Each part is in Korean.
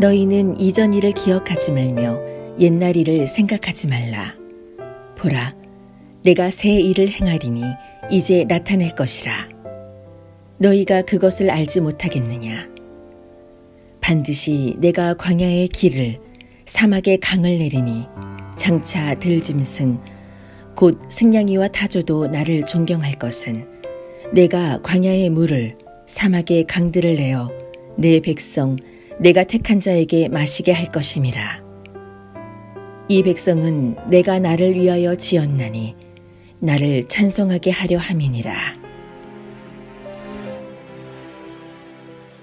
너희는 이전 일을 기억하지 말며 옛날 일을 생각하지 말라. 보라, 내가 새 일을 행하리니 이제 나타낼 것이라. 너희가 그것을 알지 못하겠느냐? 반드시 내가 광야의 길을 사막의 강을 내리니 장차 들짐승 곧 승냥이와 타조도 나를 존경할 것은 내가 광야의 물을 사막의 강들을 내어 내 백성 내가 택한 자에게 마시게 할 것임이라. 이 백성은 내가 나를 위하여 지었나니 나를 찬송하게 하려 함이니라.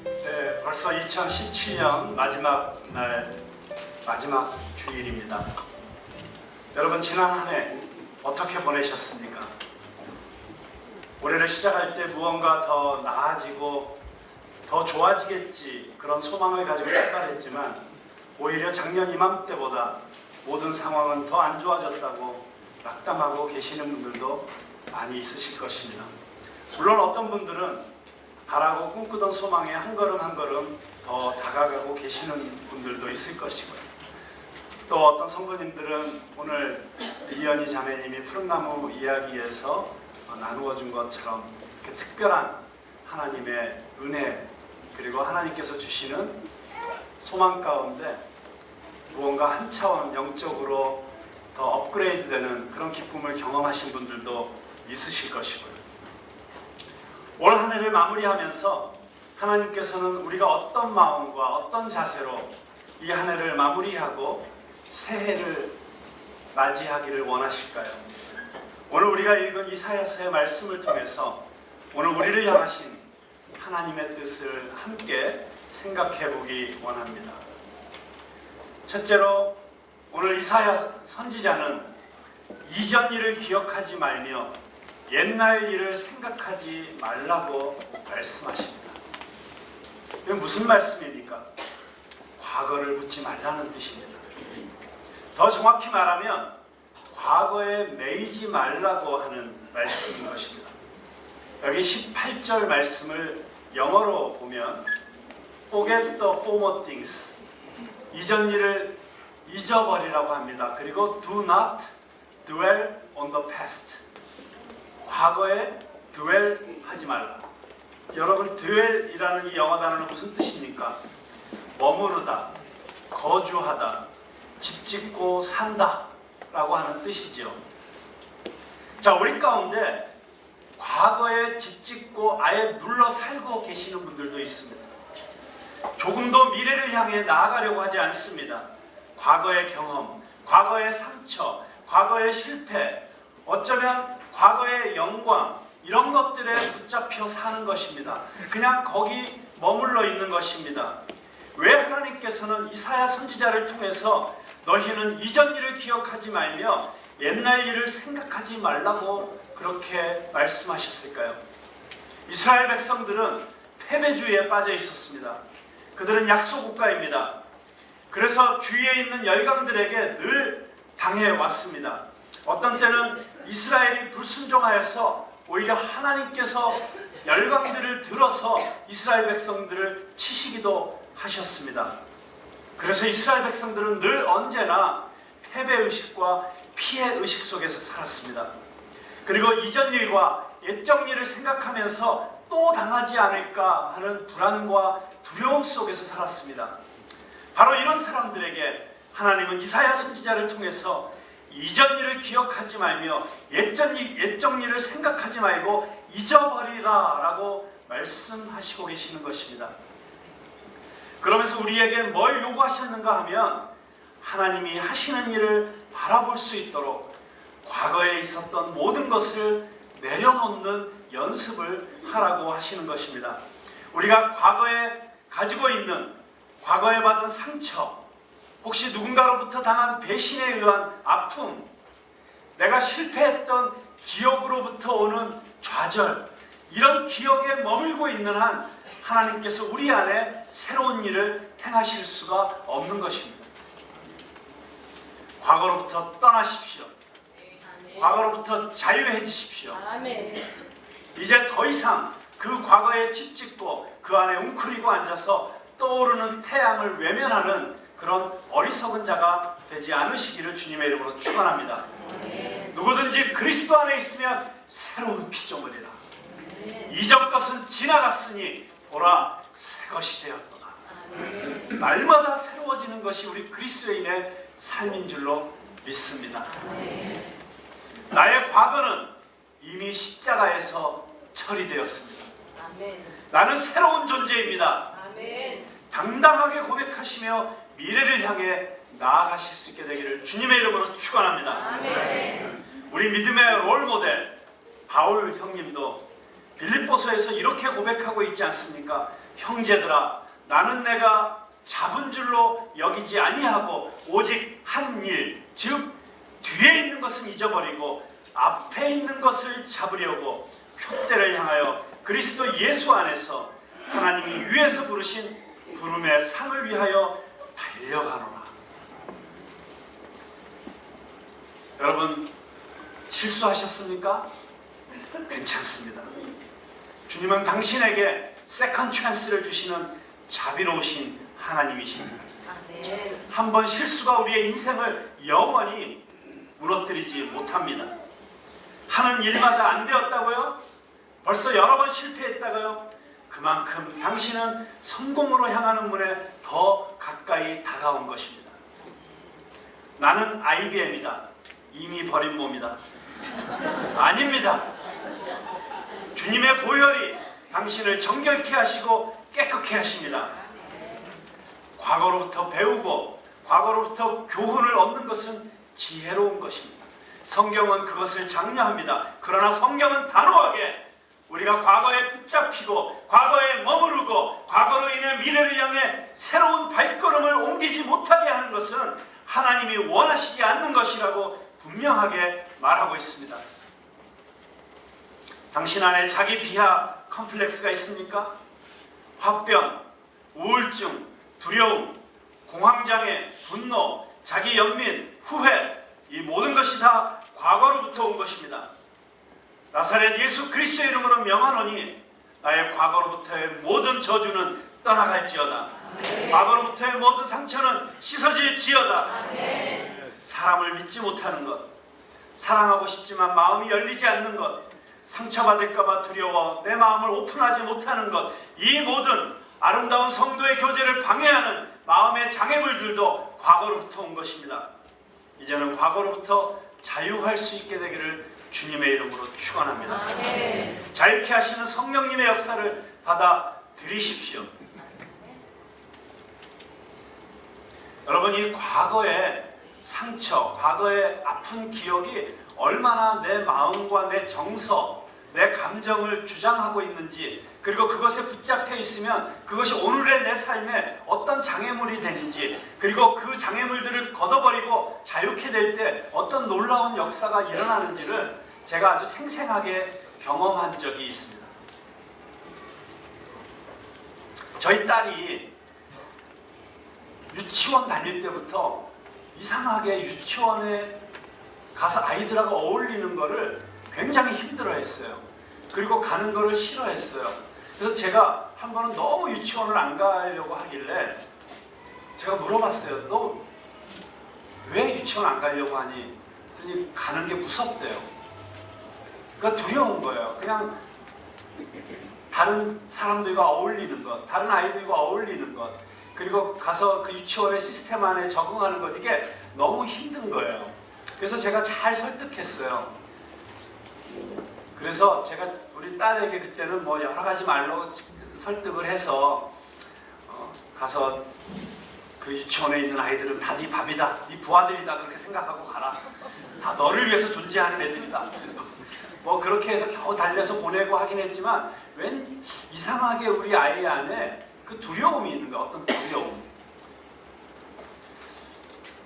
네, 벌써 2017년 마지막 날, 마지막 주일입니다. 여러분, 지난 한 해 어떻게 보내셨습니까? 올해를 시작할 때 무언가 더 나아지고 더 좋아지겠지 그런 소망을 가지고 출발했지만 오히려 작년 이맘때보다 모든 상황은 더 안 좋아졌다고 낙담하고 계시는 분들도 많이 있으실 것입니다. 물론 어떤 분들은 바라고 꿈꾸던 소망에 한 걸음 한 걸음 더 다가가고 계시는 분들도 있을 것이고요. 또 어떤 성도님들은 오늘 이연희 자매님이 푸른나무 이야기에서 나누어 준 것처럼 이렇게 특별한 하나님의 은혜 그리고 하나님께서 주시는 소망 가운데 무언가 한 차원 영적으로 더 업그레이드되는 그런 기쁨을 경험하신 분들도 있으실 것이고요. 올 한 해를 마무리하면서 하나님께서는 우리가 어떤 마음과 어떤 자세로 이 한 해를 마무리하고 새해를 맞이하기를 원하실까요? 오늘 우리가 읽은 이사야서의 말씀을 통해서 오늘 우리를 향하신 하나님의 뜻을 함께 생각해 보기 원합니다. 첫째로 오늘 이사야 선지자는 이전 일을 기억하지 말며 옛날 일을 생각하지 말라고 말씀하십니다. 이건 무슨 말씀입니까? 과거를 묻지 말라는 뜻입니다. 더 정확히 말하면 과거에 매이지 말라고 하는 말씀인 것입니다. 여기 18절 말씀을 영어로 보면 Forget the former things, 이전 일을 잊어버리라고 합니다. 그리고 Do not dwell on the past, 과거에 dwell 하지 말라. 여러분, dwell이라는 이 영어 단어는 무슨 뜻입니까? 머무르다, 거주하다, 집 짓고 산다 라고 하는 뜻이죠. 자, 우리 가운데 과거에 집 짓고 아예 눌러 살고 계시는 분들도 있습니다. 조금도 미래를 향해 나아가려고 하지 않습니다. 과거의 경험, 과거의 상처, 과거의 실패, 어쩌면 과거의 영광, 이런 것들에 붙잡혀 사는 것입니다. 그냥 거기 머물러 있는 것입니다. 왜 하나님께서는 이사야 선지자를 통해서 너희는 이전 일을 기억하지 말며 옛날 일을 생각하지 말라고 그렇게 말씀하셨을까요? 이스라엘 백성들은 패배주의에 빠져 있었습니다. 그들은 약소 국가입니다. 그래서 주위에 있는 열강들에게 늘 당해왔습니다. 어떤 때는 이스라엘이 불순종하여서 오히려 하나님께서 열강들을 들어서 이스라엘 백성들을 치시기도 하셨습니다. 그래서 이스라엘 백성들은 늘 언제나 패배의식과 피해의식 속에서 살았습니다. 그리고 이전 일과 옛적 일을 생각하면서 또 당하지 않을까 하는 불안과 두려움 속에서 살았습니다. 바로 이런 사람들에게 하나님은 이사야 선지자를 통해서 이전 일을 기억하지 말며 옛적 일을 생각하지 말고 잊어버리라 라고 말씀하시고 계시는 것입니다. 그러면서 우리에게 뭘 요구하셨는가 하면 하나님이 하시는 일을 바라볼 수 있도록 과거에 있었던 모든 것을 내려놓는 연습을 하라고 하시는 것입니다. 우리가 과거에 가지고 있는, 과거에 받은 상처, 혹시 누군가로부터 당한 배신에 의한 아픔, 내가 실패했던 기억으로부터 오는 좌절, 이런 기억에 머물고 있는 한 하나님께서 우리 안에 새로운 일을 행하실 수가 없는 것입니다. 과거로부터 떠나십시오. 과거로부터 자유해지십시오. 이제 더 이상 그 과거에 집 짓고 그 안에 웅크리고 앉아서 떠오르는 태양을 외면하는 그런 어리석은 자가 되지 않으시기를 주님의 이름으로 축원합니다. 누구든지 그리스도 안에 있으면 새로운 피조물이라. 이전 것은 지나갔으니 보라 새 것이 되었도다. 날마다 새로워지는 것이 우리 그리스도인의 삶인 줄로 믿습니다. 나의 과거는 이미 십자가에서 처리되었습니다. 나는 새로운 존재입니다. 당당하게 고백하시며 미래를 향해 나아가실 수 있게 되기를 주님의 이름으로 축원합니다. 우리 믿음의 롤모델 바울 형님도 빌립보서에서 이렇게 고백하고 있지 않습니까? 형제들아, 나는 내가 잡은 줄로 여기지 아니하고 오직 한 일, 즉 뒤에 있는 것은 잊어버리고 앞에 있는 것을 잡으려고 표대를 향하여 그리스도 예수 안에서 하나님이 위에서 부르신 부름의 상을 위하여 달려가노라. 여러분 실수하셨습니까? 괜찮습니다. 주님은 당신에게 세컨 찬스를 주시는 자비로우신 하나님이십니다. 한번 실수가 우리의 인생을 영원히 무너뜨리지 못합니다. 하는 일마다 안 되었다고요? 벌써 여러 번 실패했다고요? 그만큼 당신은 성공으로 향하는 문에 더 가까이 다가온 것입니다. 나는 IBM이다. 이미 버린 몸이다. 아닙니다. 주님의 보혈이 당신을 정결케 하시고 깨끗게 하십니다. 과거로부터 배우고 과거로부터 교훈을 얻는 것은 지혜로운 것입니다. 성경은 그것을 장려합니다. 그러나 성경은 단호하게 우리가 과거에 붙잡히고 과거에 머무르고 과거로 인해 미래를 향해 새로운 발걸음을 옮기지 못하게 하는 것은 하나님이 원하시지 않는 것이라고 분명하게 말하고 있습니다. 당신 안에 자기 비하 컴플렉스가 있습니까? 화병, 우울증, 두려움, 공황장애, 분노, 자기 연민, 후회, 이 모든 것이 다 과거로부터 온 것입니다. 나사렛 예수 그리스도의 이름으로 명하노니 나의 과거로부터의 모든 저주는 떠나갈지어다. 과거로부터의 모든 상처는 씻어질지어다. 사람을 믿지 못하는 것, 사랑하고 싶지만 마음이 열리지 않는 것, 상처받을까봐 두려워 내 마음을 오픈하지 못하는 것, 이 모든 아름다운 성도의 교제를 방해하는 마음의 장애물들도 과거로부터 온 것입니다. 이제는 과거로부터 자유할 수 있게 되기를 주님의 이름으로 축원합니다. 자유케 하시는 성령님의 역사를 받아들이십시오. 여러분, 이 과거의 상처, 과거의 아픈 기억이 얼마나 내 마음과 내 정서, 내 감정을 주장하고 있는지, 그리고 그것에 붙잡혀 있으면 그것이 오늘의 내 삶에 어떤 장애물이 되는지, 그리고 그 장애물들을 걷어버리고 자유케 될 때 어떤 놀라운 역사가 일어나는지를 제가 아주 생생하게 경험한 적이 있습니다. 저희 딸이 유치원 다닐 때부터 이상하게 유치원에 가서 아이들하고 어울리는 거를 굉장히 힘들어했어요. 그리고 가는 거를 싫어했어요. 그래서 제가 한 번은 너무 유치원을 안 가려고 하길래 제가 물어봤어요. 너 왜 유치원 안 가려고 하니? 그랬더니 가는 게 무섭대요. 그러니까 두려운 거예요. 그냥 다른 사람들과 어울리는 것, 다른 아이들과 어울리는 것, 그리고 가서 그 유치원의 시스템 안에 적응하는 것, 이게 너무 힘든 거예요. 그래서 제가 잘 설득했어요. 그래서 제가 우리 딸에게 그때는 뭐 여러 가지 말로 설득을 해서 가서 그 유치원에 있는 아이들은 다 네 밥이다, 네 부하들이다, 그렇게 생각하고 가라. 다 너를 위해서 존재하는 애들이다. 뭐 그렇게 해서 겨우 달려서 보내고 하긴 했지만 웬 이상하게 우리 아이 안에 그 두려움이 있는 거야. 어떤 두려움.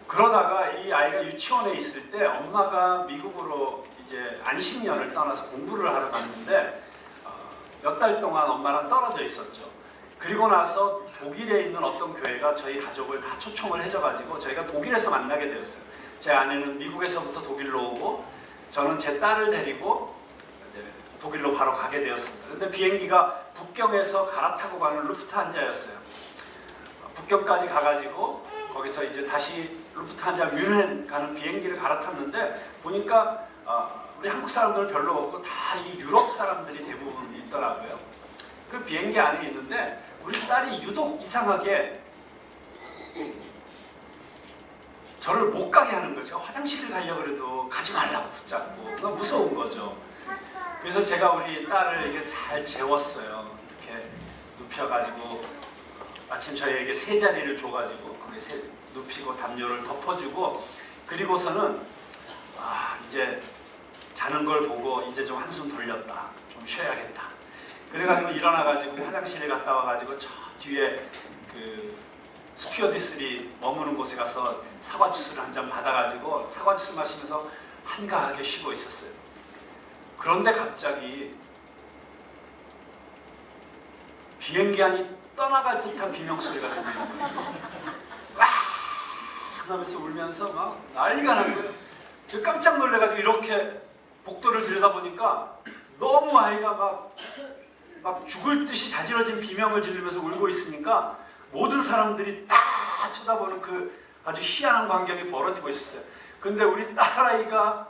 그러다가 이 아이가 유치원에 있을 때 엄마가 미국으로 이제 안식년을 떠나서 공부를 하러 갔는데 몇 달 동안 엄마랑 떨어져 있었죠. 그리고 나서 독일에 있는 어떤 교회가 저희 가족을 다 초청을 해줘가지고 저희가 독일에서 만나게 되었어요. 제 아내는 미국에서부터 독일로 오고 저는 제 딸을 데리고 독일로 바로 가게 되었습니다. 근데 비행기가 북경에서 갈아타고 가는 루프트한자였어요. 국경까지 가가지고 거기서 이제 다시 루프트한자 뮌헨 가는 비행기를 갈아탔는데 보니까 우리 한국 사람들은 별로 없고 다 이 유럽 사람들이 대부분 있더라고요. 그 비행기 안에 있는데 우리 딸이 유독 이상하게 저를 못 가게 하는 거예요. 제가 화장실을 가려고 그래도 가지 말라고 붙잡고 너무 무서운 거죠. 그래서 제가 우리 딸을 이렇게 잘 재웠어요. 이렇게 눕혀가지고 마침 저희에게 세 자리를 줘가지고 거기에 눕히고 담요를 덮어주고 그리고서는 이제 자는 걸 보고 이제 좀 한숨 돌렸다. 좀 쉬어야겠다. 그래가지고 일어나가지고 화장실에 갔다 와가지고 저 뒤에 그 스튜어디스들이 머무는 곳에 가서 사과 주스를 한 잔 받아가지고 사과 주스 마시면서 한가하게 쉬고 있었어요. 그런데 갑자기 비행기 안이 떠나갈 듯한 비명소리가 들리는 거예요. 와! 하면서 울면서 막 난리가 난 거예요. 깜짝 놀래가지고 이렇게 복도를 들여다보니까 너무 아이가 막 죽을 듯이 자지러진 비명을 지르면서 울고 있으니까 모든 사람들이 다 쳐다보는 그 아주 희한한 광경이 벌어지고 있었어요. 근데 우리 딸아이가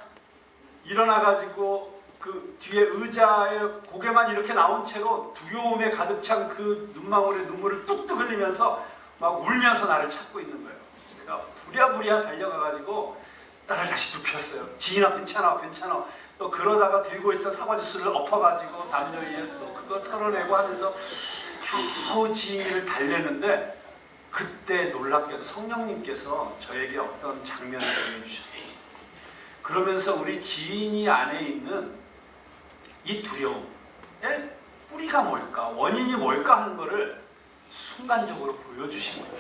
일어나가지고 그 뒤에 의자에 고개만 이렇게 나온 채로 두려움에 가득 찬 그 눈망울에 눈물을 뚝뚝 흘리면서 막 울면서 나를 찾고 있는 거예요. 제가 부랴부랴 달려가가지고 딸을 다시 눕혔어요. 지인아 괜찮아 괜찮아. 또 그러다가 들고 있던 사과 주스를 엎어가지고 담요 위에 또 그거 털어내고 하면서 겨우 지인이를 달래는데 그때 놀랍게도 성령님께서 저에게 어떤 장면을 보여주셨어요. 그러면서 우리 지인이 안에 있는 이 두려움의 뿌리가 뭘까, 원인이 뭘까 하는 것을 순간적으로 보여주신 거예요.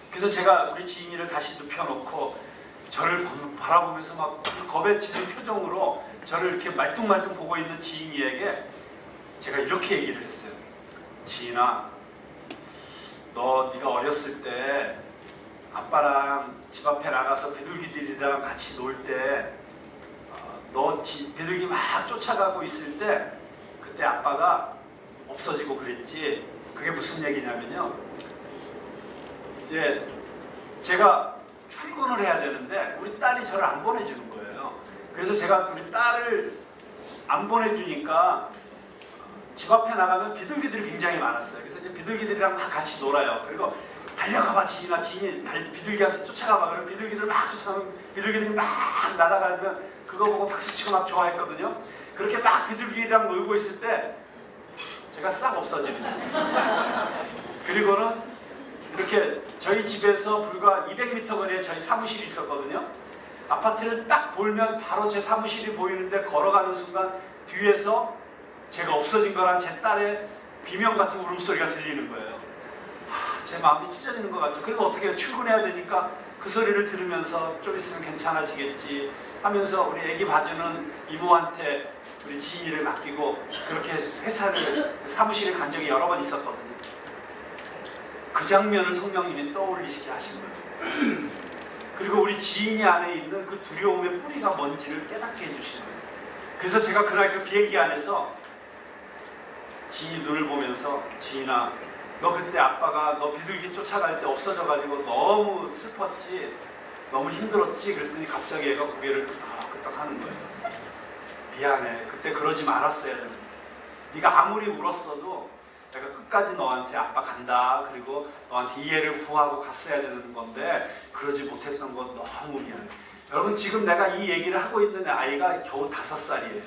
그래서 제가 우리 지인이를 다시 눕혀놓고 저를 바라보면서 막 겁에 지는 표정으로 저를 이렇게 말뚱말뚱 보고 있는 지인이에게 제가 이렇게 얘기를 했어요. 지인아, 네가 어렸을 때 아빠랑 집 앞에 나가서 비둘기들이랑 같이 놀 때 너 비둘기 막 쫓아가고 있을 때 그때 아빠가 없어지고 그랬지. 그게 무슨 얘기냐면요. 이제 제가 출근을 해야 되는데 우리 딸이 저를 안 보내주는 거예요. 그래서 제가 우리 딸을 안 보내주니까 집 앞에 나가면 비둘기들이 굉장히 많았어요. 그래서 이제 비둘기들이랑 막 같이 놀아요. 그리고 달려가봐 지인아, 지인이 비둘기한테 쫓아가봐. 그러면 비둘기들 막 쫓아가면 비둘기들이 막 날아가면 그거 보고 박수치고 막 좋아했거든요. 그렇게 막 비둘기랑 놀고 있을 때 제가 싹 없어집니다. 그리고는 이렇게 저희 집에서 불과 200m 거리에 저희 사무실이 있었거든요. 아파트를 딱 돌면 바로 제 사무실이 보이는데 걸어가는 순간 뒤에서 제가 없어진 거란 제 딸의 비명 같은 울음소리가 들리는 거예요. 제 마음이 찢어지는 것 같죠. 그래도 어떻게 해요? 출근해야 되니까 그 소리를 들으면서 좀 있으면 괜찮아지겠지 하면서 우리 애기 봐주는 이모한테 우리 지인이를 맡기고 그렇게 사무실에 간 적이 여러 번 있었거든요. 그 장면을 성령님이 떠올리시게 하신 거예요. 그리고 우리 지인이 안에 있는 그 두려움의 뿌리가 뭔지를 깨닫게 해주신 거예요. 그래서 제가 그날 그 비행기 안에서 지인이 눈을 보면서 지인아, 너 그때 아빠가 너 비둘기 쫓아갈 때 없어져가지고 너무 슬펐지? 너무 힘들었지? 그랬더니 갑자기 애가 고개를 끄덕끄덕 하는 거예요. 미안해. 그때 그러지 말았어야 되는데. 네가 아무리 울었어도 내가 끝까지 너한테 아빠 간다. 그리고 너한테 이해를 구하고 갔어야 되는 건데 그러지 못했던 건 너무 미안해. 여러분 지금 내가 이 얘기를 하고 있는 아이가 겨우 5살이에요.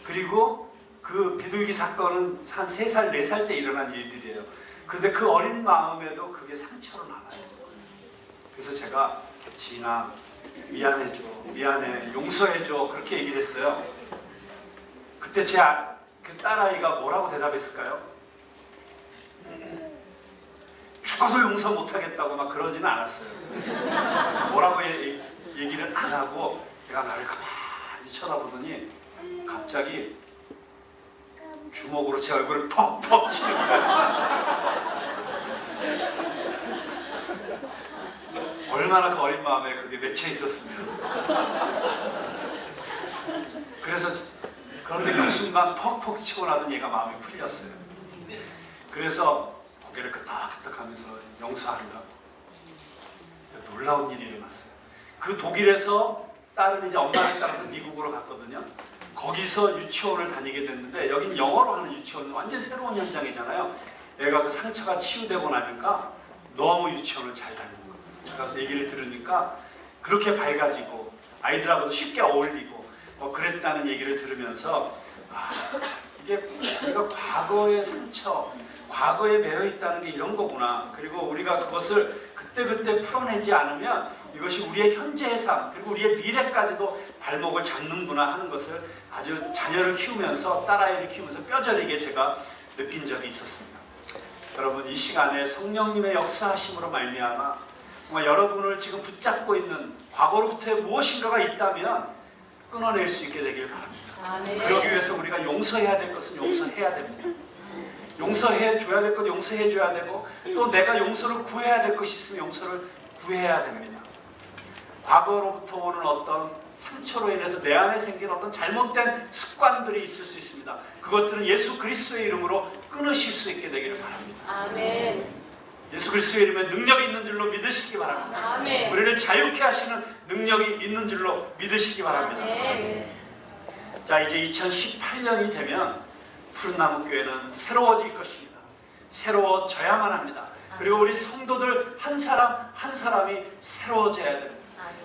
그리고 그 비둘기 사건은 한 3살, 4살 때 일어난 일들이에요. 근데 그 어린 마음에도 그게 상처로 남아요. 그래서 제가 지인아 미안해줘, 미안해, 용서해줘 그렇게 얘기를 했어요. 그때 그 딸아이가 뭐라고 대답했을까요? 죽어도 용서 못하겠다고 막 그러지는 않았어요. 뭐라고 얘기를 안 하고 얘가 나를 가만히 쳐다보더니 갑자기 주먹으로 제 얼굴을 퍽퍽 치는 거예요. 얼마나 그 어린 마음에 그게 맺혀 있었으면. 그래서 그런데 그 순간 퍽퍽 치고 나던 얘가 마음이 풀렸어요. 그래서 고개를 끄덕끄덕하면서 용서한다고. 놀라운 일이 일어났어요. 그 독일에서 딸은 이제 엄마를 따라서 미국으로 갔거든요. 거기서 유치원을 다니게 됐는데 여긴 영어로 하는 유치원은 완전 새로운 현장이잖아요. 애가 그 상처가 치유되고 나니까 너무 유치원을 잘 다니는 거예요. 그래서 얘기를 들으니까 그렇게 밝아지고 아이들하고도 쉽게 어울리고 그랬다는 얘기를 들으면서 이게 우리가 과거의 상처, 과거에 매여 있다는 게 이런 거구나. 그리고 우리가 그것을 그때그때 풀어내지 않으면 이것이 우리의 현재의 삶 그리고 우리의 미래까지도 발목을 잡는구나 하는 것을 아주 자녀를 키우면서 딸아이를 키우면서 뼈저리게 제가 느낀 적이 있었습니다. 여러분, 이 시간에 성령님의 역사하심으로 말미암아 정말 여러분을 지금 붙잡고 있는 과거로부터의 무엇인가가 있다면 끊어낼 수 있게 되길 바랍니다. 아멘. 그러기 위해서 우리가 용서해야 될 것은 용서해야 됩니다. 용서해 줘야 될 것 용서해 줘야 되고 또 내가 용서를 구해야 될 것이 있으면 용서를 구해야 됩니다. 과거로부터 오는 어떤 상처로 인해서 내 안에 생긴 어떤 잘못된 습관들이 있을 수 있습니다. 그것들은 예수 그리스도의 이름으로 끊으실 수 있게 되기를 바랍니다. 아멘. 예수 그리스도의 이름에 능력이 있는 줄로 믿으시기 바랍니다. 아멘. 우리를 자유케 하시는 능력이 있는 줄로 믿으시기 바랍니다. 아멘. 자, 이제 2018년이 되면 푸른나무교회는 새로워질 것입니다. 새로워져야만 합니다. 그리고 우리 성도들 한 사람 한 사람이 새로워져야 됩니다.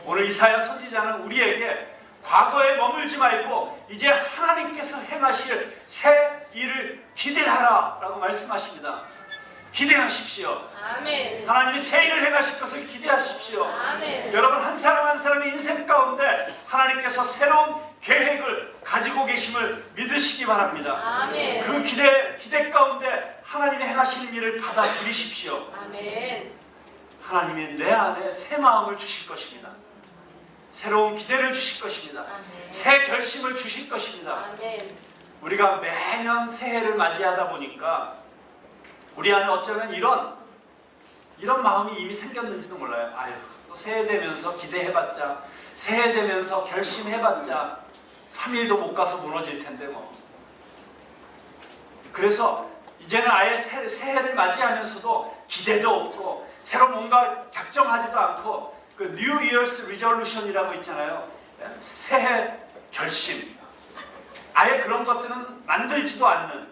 오늘 이사야 선지자는 우리에게 과거에 머물지 말고 이제 하나님께서 행하실 새 일을 기대하라 라고 말씀하십니다. 기대하십시오. 아멘. 하나님이 새 일을 행하실 것을 기대하십시오. 아멘. 여러분, 한 사람 한 사람의 인생 가운데 하나님께서 새로운 계획을 가지고 계심을 믿으시기 바랍니다. 아멘. 그 기대 가운데 하나님이 행하시는 일을 받아들이십시오. 아멘. 하나님이 내 안에 새 마음을 주실 것입니다. 새로운 기대를 주실 것입니다. 아멘. 새 결심을 주실 것입니다. 아멘. 우리가 매년 새해를 맞이하다 보니까 우리 안에 어쩌면 이런 마음이 이미 생겼는지도 몰라요. 아유, 또 새해 되면서 기대해봤자, 새해 되면서 결심해봤자 3일도 못 가서 무너질 텐데 뭐. 그래서 이제는 아예 새해를 맞이하면서도 기대도 없고 새로 뭔가 작정하지도 않고 그 New Year's Resolution이라고 있잖아요. 새해 결심. 아예 그런 것들은 만들지도 않는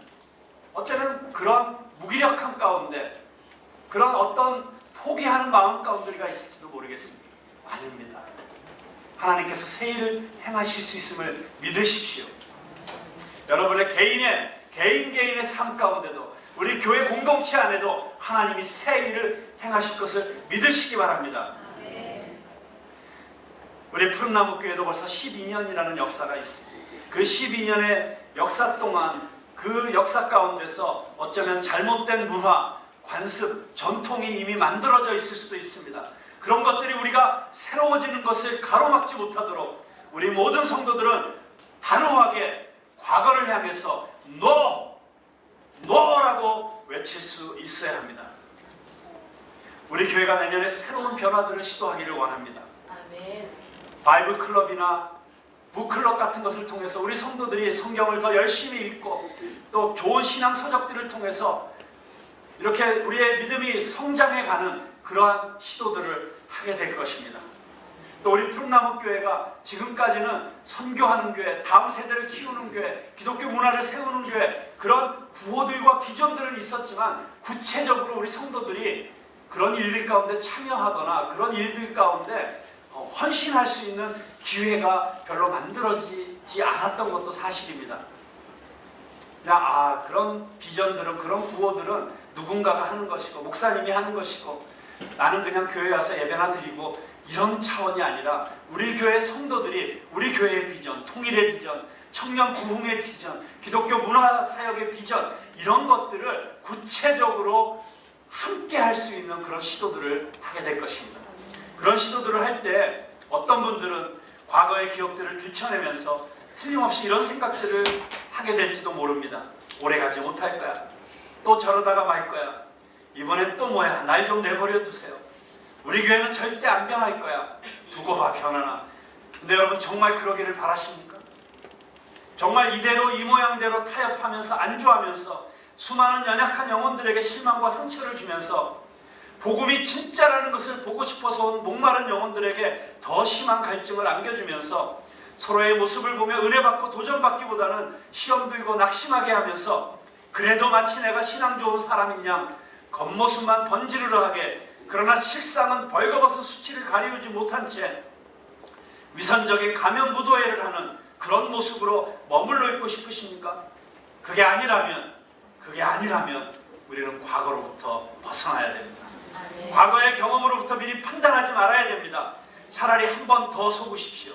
어쩌면 그런 무기력함 가운데 그런 어떤 포기하는 마음 가운데 우리가 있을지도 모르겠습니다. 아닙니다. 하나님께서 새 일을 행하실 수 있음을 믿으십시오. 여러분의 개인의 삶 가운데도 우리 교회 공동체 안에도 하나님이 새 일을 행하실 것을 믿으시기 바랍니다. 우리 푸른나무교회도 벌써 12년이라는 역사가 있습니다. 그 12년의 역사 동안 그 역사 가운데서 어쩌면 잘못된 문화, 관습, 전통이 이미 만들어져 있을 수도 있습니다. 그런 것들이 우리가 새로워지는 것을 가로막지 못하도록 우리 모든 성도들은 단호하게 과거를 향해서 NO라고 외칠 수 있어야 합니다. 우리 교회가 내년에 새로운 변화들을 시도하기를 원합니다. 아멘. 바이블 클럽이나 북클럽 같은 것을 통해서 우리 성도들이 성경을 더 열심히 읽고 또 좋은 신앙 서적들을 통해서 이렇게 우리의 믿음이 성장해가는 그러한 시도들을 하게 될 것입니다. 또 우리 푸른나무교회가 지금까지는 선교하는 교회, 다음 세대를 키우는 교회, 기독교 문화를 세우는 교회, 그런 구호들과 비전들은 있었지만 구체적으로 우리 성도들이 그런 일들 가운데 참여하거나 그런 일들 가운데 헌신할 수 있는 기회가 별로 만들어지지 않았던 것도 사실입니다. 그냥 그런 비전들은, 그런 구호들은 누군가가 하는 것이고 목사님이 하는 것이고 나는 그냥 교회 와서 예배나 드리고 이런 차원이 아니라 우리 교회 성도들이 우리 교회의 비전, 통일의 비전, 청년 부흥의 비전, 기독교 문화사역의 비전, 이런 것들을 구체적으로 함께 할 수 있는 그런 시도들을 하게 될 것입니다. 그런 시도들을 할 때 어떤 분들은 과거의 기억들을 들춰내면서 틀림없이 이런 생각들을 하게 될지도 모릅니다. 오래가지 못할 거야. 또 저러다가 말 거야. 이번엔 또 뭐야. 날 좀 내버려 두세요. 우리 교회는 절대 안 변할 거야. 두고 봐, 변하나. 근데 여러분, 정말 그러기를 바라십니까? 정말 이대로 이 모양대로 타협하면서 안주하면서 수많은 연약한 영혼들에게 실망과 상처를 주면서 복음이 진짜라는 것을 보고 싶어서 온 목마른 영혼들에게 더 심한 갈증을 안겨주면서 서로의 모습을 보며 은혜받고 도전받기보다는 시험 들고 낙심하게 하면서 그래도 마치 내가 신앙 좋은 사람인 양 겉모습만 번지르르하게, 그러나 실상은 벌거벗은 수치를 가리우지 못한 채 위선적인 가면 무도회를 하는 그런 모습으로 머물러 있고 싶으십니까? 그게 아니라면 우리는 과거로부터 벗어나야 됩니다. 과거의 경험으로부터 미리 판단하지 말아야 됩니다. 차라리 한 번 더 속으십시오.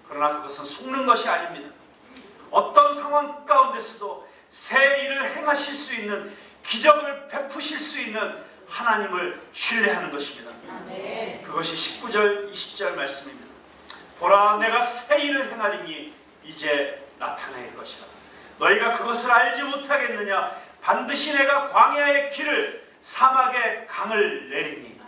그러나 그것은 속는 것이 아닙니다. 어떤 상황 가운데서도 새 일을 행하실 수 있는, 기적을 베푸실 수 있는 하나님을 신뢰하는 것입니다. 그것이 19절 20절 말씀입니다. 보라, 내가 새 일을 행하리니 이제 나타낼 것이라. 너희가 그것을 알지 못하겠느냐? 반드시 내가 광야의 길을, 사막의 강을 내리니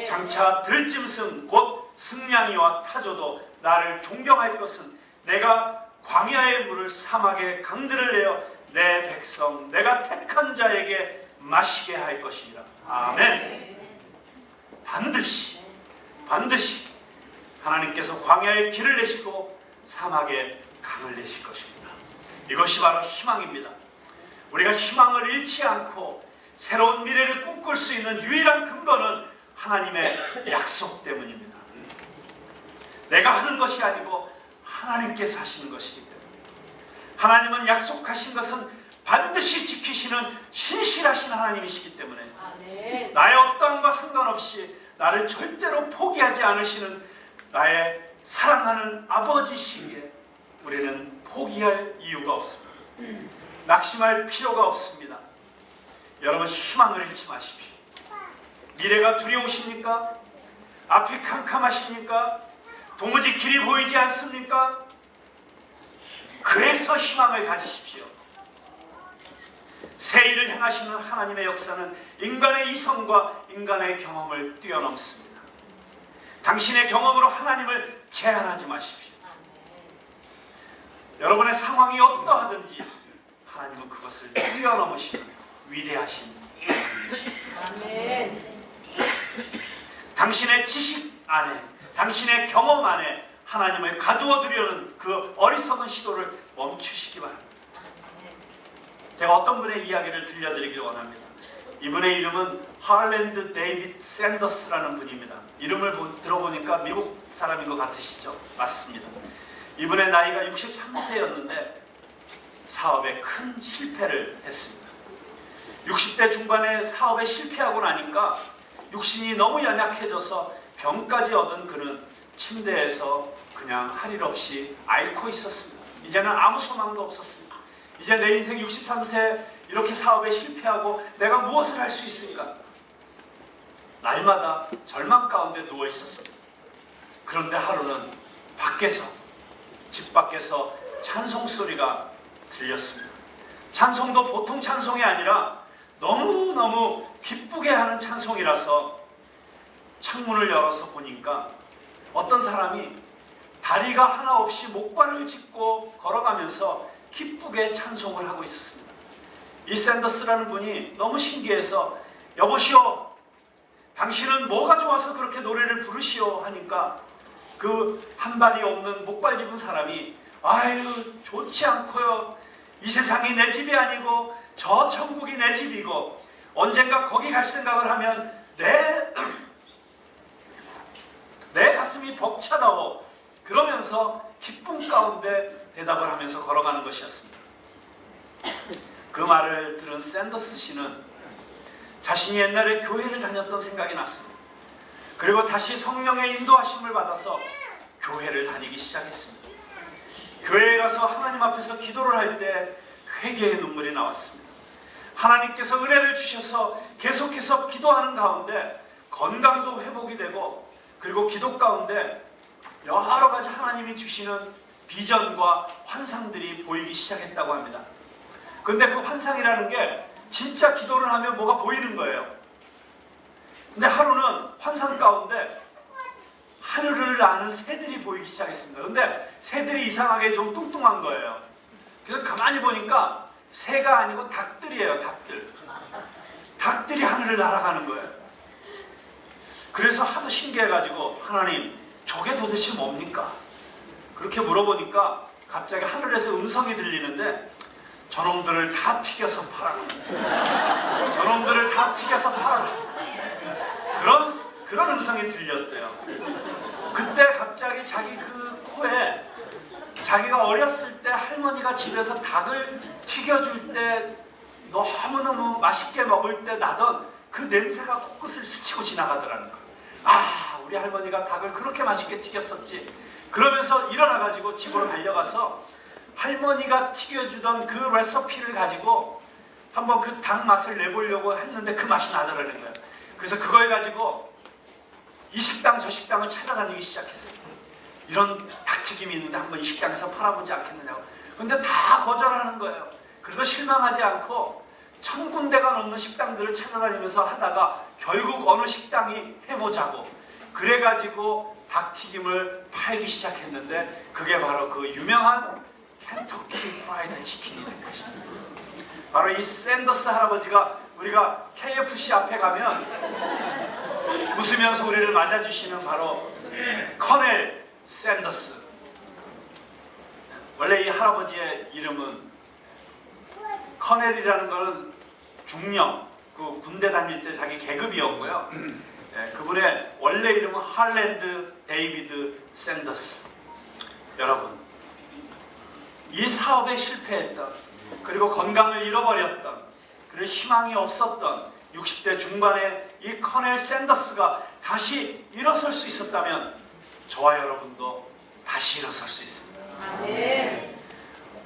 장차 들짐승 곧 승냥이와 타조도 나를 존경할 것은 내가 광야의 물을, 사막의 강들을 내어 내 백성 내가 택한 자에게 마시게 할 것이니라. 아멘. 반드시 하나님께서 광야의 길을 내시고 사막의 강을 내실 것입니다. 이것이 바로 희망입니다. 우리가 희망을 잃지 않고 새로운 미래를 꿈꿀 수 있는 유일한 근거는 하나님의 약속 때문입니다. 내가 하는 것이 아니고 하나님께서 하시는 것이기 때문에, 하나님은 약속하신 것은 반드시 지키시는 신실하신 하나님이시기 때문에 나의 어떠함과 상관없이 나를 절대로 포기하지 않으시는 나의 사랑하는 아버지시기에 우리는 포기할 이유가 없습니다. 낙심할 필요가 없습니다. 여러분, 희망을 잃지 마십시오. 미래가 두려우십니까? 앞이 캄캄하십니까? 도무지 길이 보이지 않습니까? 그래서 희망을 가지십시오. 새 일을 행하시는 하나님의 역사는 인간의 이성과 인간의 경험을 뛰어넘습니다. 당신의 경험으로 하나님을 제한하지 마십시오. 여러분의 상황이 어떠하든지 하나님은 그것을 뛰어넘으시는 위대하신 하나님이십니다. 당신의 지식 안에, 당신의 경험 안에 하나님을 가두어 두려는 그 어리석은 시도를 멈추시기 바랍니다. 제가 어떤 분의 이야기를 들려드리길 원합니다. 이분의 이름은 할랜드 데이빗 샌더스라는 분입니다. 이름을 들어보니까 미국 사람인 것 같으시죠? 맞습니다. 이분의 나이가 63세였는데 사업에 큰 실패를 했습니다. 60대 중반에 사업에 실패하고 나니까 육신이 너무 연약해져서 병까지 얻은 그는 침대에서 그냥 할 일 없이 앓고 있었습니다. 이제는 아무 소망도 없었습니다. 이제 내 인생 63세 이렇게 사업에 실패하고 내가 무엇을 할 수 있을까? 날마다 절망 가운데 누워 있었습니다. 그런데 하루는 집 밖에서 찬송 소리가 들렸습니다. 찬송도 보통 찬송이 아니라 너무너무 기쁘게 하는 찬송이라서 창문을 열어서 보니까 어떤 사람이 다리가 하나 없이 목발을 짚고 걸어가면서 기쁘게 찬송을 하고 있었습니다. 이 샌더스라는 분이 너무 신기해서 여보시오, 당신은 뭐가 좋아서 그렇게 노래를 부르시오 하니까 그 한 발이 없는 목발 짚은 사람이 아유 좋지 않고요. 이 세상이 내 집이 아니고 저 천국이 내 집이고 언젠가 거기 갈 생각을 하면 내 가슴이 벅차다오. 그러면서 기쁨 가운데 대답을 하면서 걸어가는 것이었습니다. 그 말을 들은 샌더스 씨는 자신이 옛날에 교회를 다녔던 생각이 났습니다. 그리고 다시 성령의 인도하심을 받아서 교회를 다니기 시작했습니다. 교회에 가서 하나님 앞에서 기도를 할 때 회개의 눈물이 나왔습니다. 하나님께서 은혜를 주셔서 계속해서 기도하는 가운데 건강도 회복이 되고, 그리고 기도 가운데 여러 가지 하나님이 주시는 비전과 환상들이 보이기 시작했다고 합니다. 근데 그 환상이라는 게 진짜 기도를 하면 뭐가 보이는 거예요. 근데 하루는 환상 가운데 하늘을 나는 새들이 보이기 시작했습니다. 근데 새들이 이상하게 좀 뚱뚱한 거예요. 그래서 가만히 보니까 새가 아니고 닭들이에요. 닭들이 하늘을 날아가는 거예요. 그래서 하도 신기해가지고 하나님 저게 도대체 뭡니까? 그렇게 물어보니까 갑자기 하늘에서 음성이 들리는데 저놈들을 다 튀겨서 팔아라. 저놈들을 다 튀겨서 팔아라. 그런 음성이 들렸대요. 그때 갑자기 자기 그 코에 자기가 어렸을 때 할머니가 집에서 닭을 튀겨줄 때 너무너무 맛있게 먹을 때 나던 그 냄새가 코끝을 스치고 지나가더라는 거예요. 아, 우리 할머니가 닭을 그렇게 맛있게 튀겼었지. 그러면서 일어나가지고 집으로 달려가서 할머니가 튀겨주던 그 레시피를 가지고 한번 그 닭 맛을 내보려고 했는데 그 맛이 나더라는 거예요. 그래서 그걸 가지고 이 식당 저 식당을 찾아다니기 시작했어요. 이런 닭튀김이 있는데 한번 이 식당에서 팔아보지 않겠느냐고. 근데 다 거절하는 거예요. 그리고 실망하지 않고 1000군데가 넘는 식당들을 찾아다니면서 하다가 결국 어느 식당이 해보자고 그래가지고 닭튀김을 팔기 시작했는데 그게 바로 그 유명한 켄터키 프라이드 치킨이 된 것입니다. 바로 이 샌더스 할아버지가 우리가 KFC 앞에 가면 웃으면서 우리를 맞아주시는 바로 커넬 샌더스. 원래 이 할아버지의 이름은 커넬이라는 것은 중령, 그 군대 다닐 때 자기 계급이었고요. 그분의 원래 이름은 할랜드 데이비드 샌더스. 여러분, 이 사업에 실패했던, 그리고 건강을 잃어버렸던, 그리고 희망이 없었던 60대 중반의 이 커넬 샌더스가 다시 일어설 수 있었다면 저와 여러분도 다시 일어설 수 있습니다. 아멘.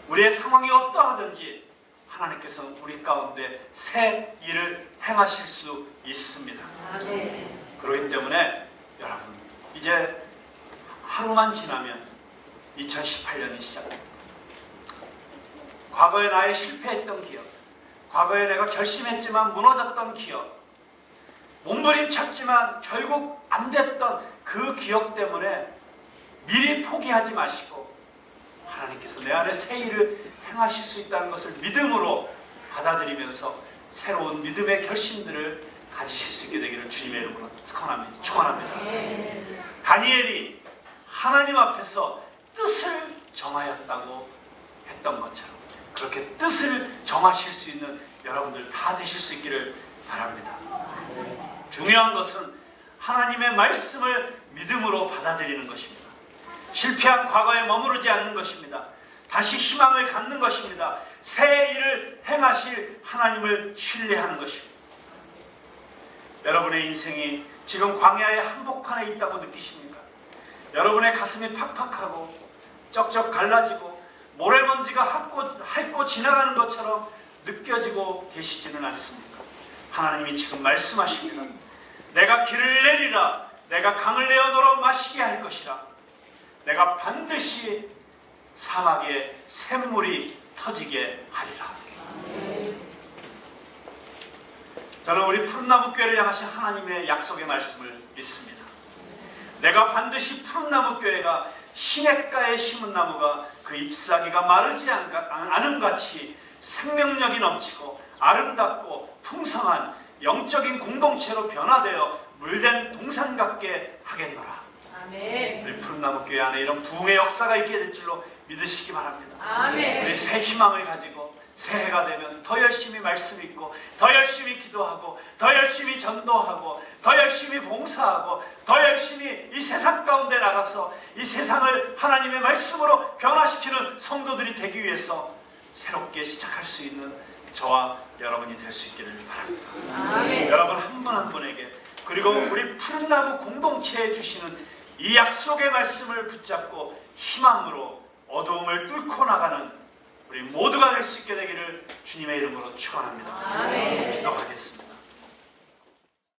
우리의 상황이 어떠하든지 하나님께서는 우리 가운데 새 일을 행하실 수 있습니다. 아멘. 그렇기 때문에 여러분, 이제 하루만 지나면 2018년이 시작됩니다. 과거에 나의 실패했던 기억, 과거에 내가 결심했지만 무너졌던 기억, 몸부림쳤지만 결국 안 됐던 그 기억 때문에 미리 포기하지 마시고 하나님께서 내 안에 새 일을 행하실 수 있다는 것을 믿음으로 받아들이면서 새로운 믿음의 결심들을 가지실 수 있게 되기를 주님의 이름으로 축원합니다. 다니엘이 하나님 앞에서 뜻을 정하였다고 했던 것처럼 그렇게 뜻을 정하실 수 있는 여러분들 다 되실 수 있기를 바랍니다. 중요한 것은 하나님의 말씀을 믿음으로 받아들이는 것입니다. 실패한 과거에 머무르지 않는 것입니다. 다시 희망을 갖는 것입니다. 새 일을 행하실 하나님을 신뢰하는 것입니다. 여러분의 인생이 지금 광야의 한복판에 있다고 느끼십니까? 여러분의 가슴이 팍팍하고 쩍쩍 갈라지고 모래먼지가 핥고 지나가는 것처럼 느껴지고 계시지는 않습니까? 하나님이 지금 말씀하십니다. 내가 길을 내리라. 내가 강을 내어 너로 마시게 할 것이라. 내가 반드시 사막에 샘물이 터지게 하리라. 저는 우리 푸른나무 교회를 향하신 하나님의 약속의 말씀을 믿습니다. 내가 반드시 푸른나무 교회가 시냇가에 심은 나무가 그 잎사귀가 마르지 않음같이 생명력이 넘치고 아름답고 풍성한 영적인 공동체로 변화되어 물된 동산 같게 하겠노라. 아멘. 우리 푸른나무 교회 안에 이런 부흥의 역사가 있게 될 줄로 믿으시기 바랍니다. 아멘. 우리 새 희망을 가지고 새해가 되면 더 열심히 말씀 읽고 더 열심히 기도하고 더 열심히 전도하고 더 열심히 봉사하고 더 열심히 이 세상 가운데 나가서 이 세상을 하나님의 말씀으로 변화시키는 성도들이 되기 위해서 새롭게 시작할 수 있는 저와 여러분이 될 수 있기를 바랍니다. 아멘. 여러분 한 분 한 분에게 그리고 우리 푸른나무 공동체에 주시는 이 약속의 말씀을 붙잡고 희망으로 어두움을 뚫고 나가는 우리 모두가 될 수 있게 되기를 주님의 이름으로 축원합니다. 아멘. 기도하겠습니다.